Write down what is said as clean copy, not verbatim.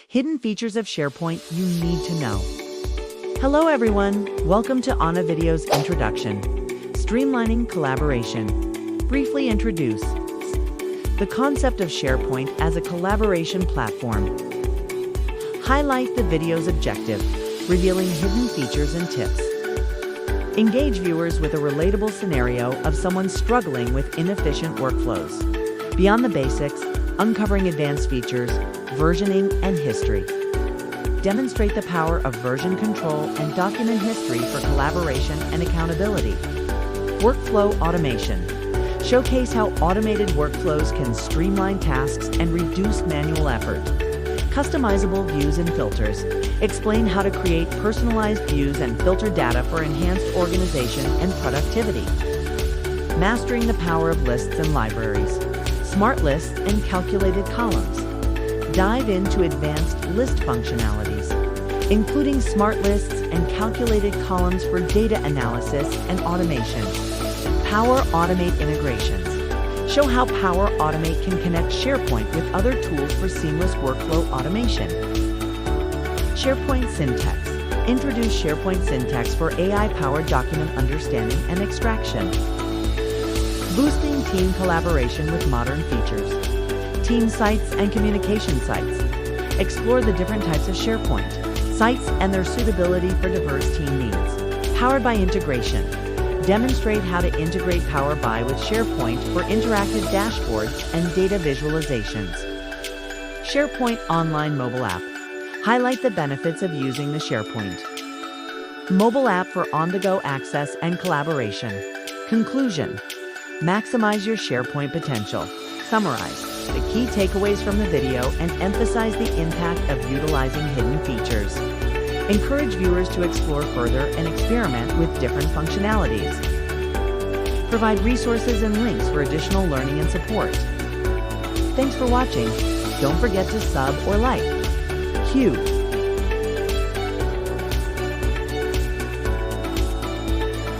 Hidden features of SharePoint you need to know. Hello everyone, welcome to Anna Video's introduction. Streamlining collaboration. Briefly introduce the concept of SharePoint as a collaboration platform. Highlight the video's objective, revealing hidden features and tips. Engage viewers with a relatable scenario of someone struggling with inefficient workflows. Beyond the basics, uncovering advanced features, versioning, and history. Demonstrate the power of version control and document history for collaboration and accountability. Workflow automation. Showcase how automated workflows can streamline tasks and reduce manual effort. Customizable views and filters. Explain how to create personalized views and filter data for enhanced organization and productivity. Mastering the power of lists and libraries. Smart lists and calculated columns. Dive into advanced list functionalities, including smart lists and calculated columns for data analysis and automation. Power Automate integrations. Show how Power Automate can connect SharePoint with other tools for seamless workflow automation. SharePoint syntax. Introduce SharePoint syntax for AI-powered document understanding and extraction. Boosting team collaboration with modern features. Team sites and communication sites. Explore the different types of SharePoint sites and their suitability for diverse team needs. Powered by integration. Demonstrate how to integrate Power BI with SharePoint for interactive dashboards and data visualizations. SharePoint Online Mobile App. Highlight the benefits of using the SharePoint mobile app for on-the-go access and collaboration. Conclusion. Maximize your SharePoint potential. Summarize the key takeaways from the video and emphasize the impact of utilizing hidden features. Encourage viewers to explore further and experiment with different functionalities. Provide resources and links for additional learning and support. Thanks for watching. Don't forget to sub or like. Q.